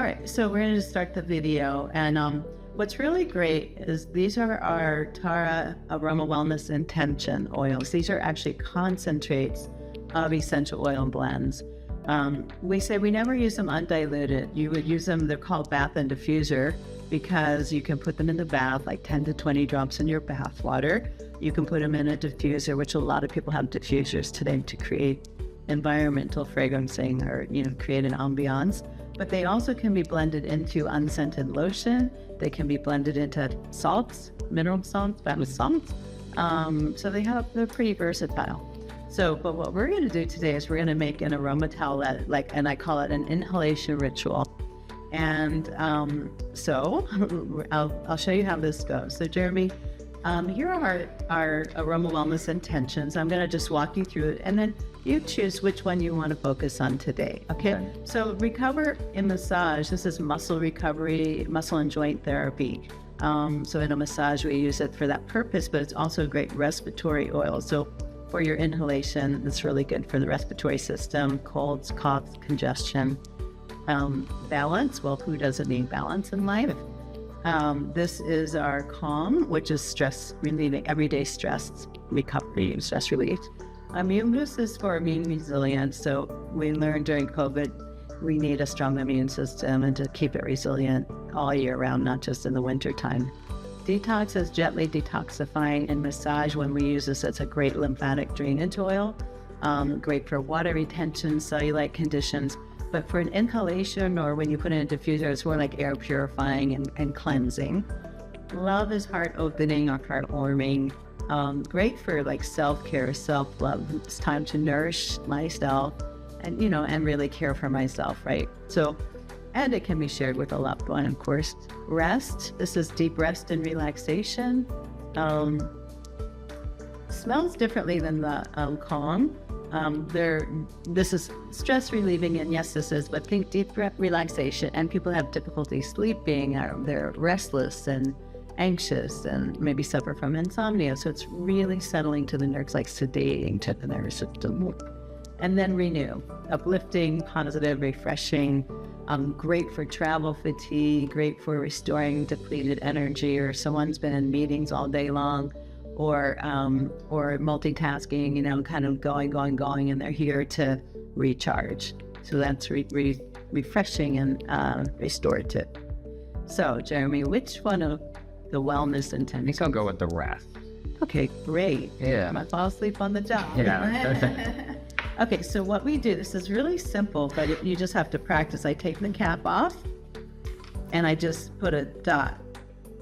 All right, so we're going to start the video, and what's really great is these are our Tara Aroma Wellness Intention oils. These are actually concentrates of essential oil blends. We say we never use them undiluted. You would use them, they're called bath and diffuser, because you can put them in the bath, like 10 to 20 drops in your bath water. You can put them in a diffuser, which a lot of people have diffusers today to create environmental fragrancing or, create an ambiance. But they also can be blended into unscented lotion. They can be blended into salts, mineral salts, bath salts. So they're pretty versatile. But what we're going to do today is we're going to make an aroma towelette, and I call it an inhalation ritual. And so I'll show you how this goes. So Jeremy, here are our aroma wellness intentions. I'm going to just walk you through it, and then you choose which one you want to focus on today. Okay. So recover in massage. This is muscle recovery, muscle and joint therapy. So in a massage, we use it for that purpose, but it's also a great respiratory oil. So for your inhalation, it's really good for the respiratory system, colds, coughs, congestion. Balance. Well, who doesn't need balance in life? This is our calm, which is stress relieving, everyday stress recovery, stress relief. Immune boost is for immune resilience. So we learned during COVID, we need a strong immune system and to keep it resilient all year round, not just in the winter time. Detox is gently detoxifying, and massage, when we use this, it's a great lymphatic drainage oil, great for water retention, cellulite conditions. But for an inhalation or when you put in a diffuser, it's more like air purifying and cleansing. Love is heart opening or heart warming. Great for like self-care, self-love. It's time to nourish myself and, and really care for myself, right? So, and it can be shared with a loved one, of course. Rest. This is deep rest and relaxation. Smells differently than the calm. This is stress relieving, and yes, this is, but think deep relaxation, and people have difficulty sleeping, they're restless and anxious and maybe suffer from insomnia. So it's really settling to the nerves, like sedating to the nervous system. And then renew, uplifting, positive, refreshing, great for travel fatigue, great for restoring depleted energy, or someone's been in meetings all day long, or multitasking, kind of going, and they're here to recharge. So that's refreshing and restorative. So, Jeremy, which one of the wellness intentions? I think I'll go with the rest. Okay, great. Yeah. I fall asleep on the job. Yeah. Okay, so what we do, this is really simple, but you just have to practice. I take the cap off, and I just put a dot.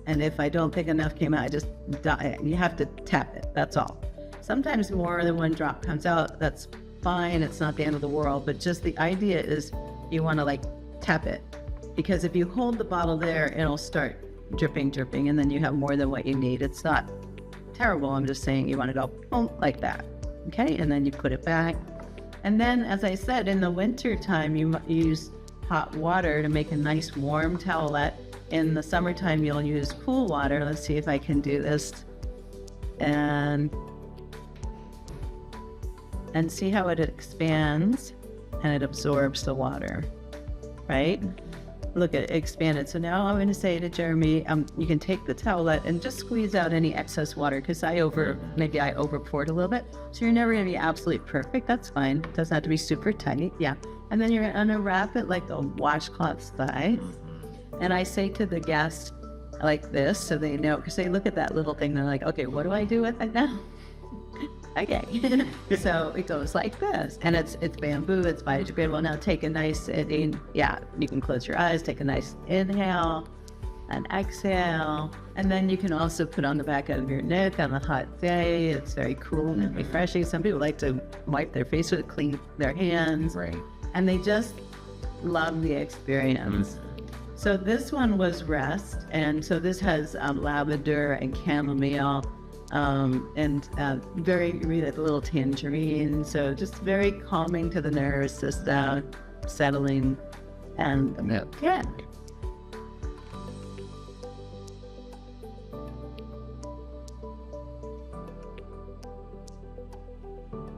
And if I don't think enough came out, I just dot it. You have to tap it, that's all. Sometimes more than one drop comes out, that's fine, it's not the end of the world, but just the idea is you want to tap it. Because if you hold the bottle there, it'll start dripping, and then you have more than what you need. It's not terrible, I'm just saying you want to go boom, like that. Okay, and then you put it back. And then, as I said, in the winter time, you use hot water to make a nice warm towelette. In the summertime, you'll use cool water. Let's see if I can do this. And see how it expands and it absorbs the water, right? Look at it expanded. So now I'm going to say to Jeremy, you can take the towelette and just squeeze out any excess water, because maybe I over poured a little bit. So you're never going to be absolutely perfect. That's fine. It doesn't have to be super tight. Yeah. And then you're going to unwrap it like a washcloth size. And I say to the guests like this, so they know, because they look at that little thing, they're like, okay, what do I do with it now? Okay. So it goes like this, and it's bamboo, it's biodegradable. Now take a nice, you can close your eyes, take a nice inhale and exhale. And then you can also put on the back of your neck on a hot day. It's very cool and refreshing. Some people like to wipe their face with it, clean their hands. Right. And they just love the experience. So this one was rest, and so this has lavender and chamomile, and very little tangerine. So just very calming to the nervous system, settling, and yeah.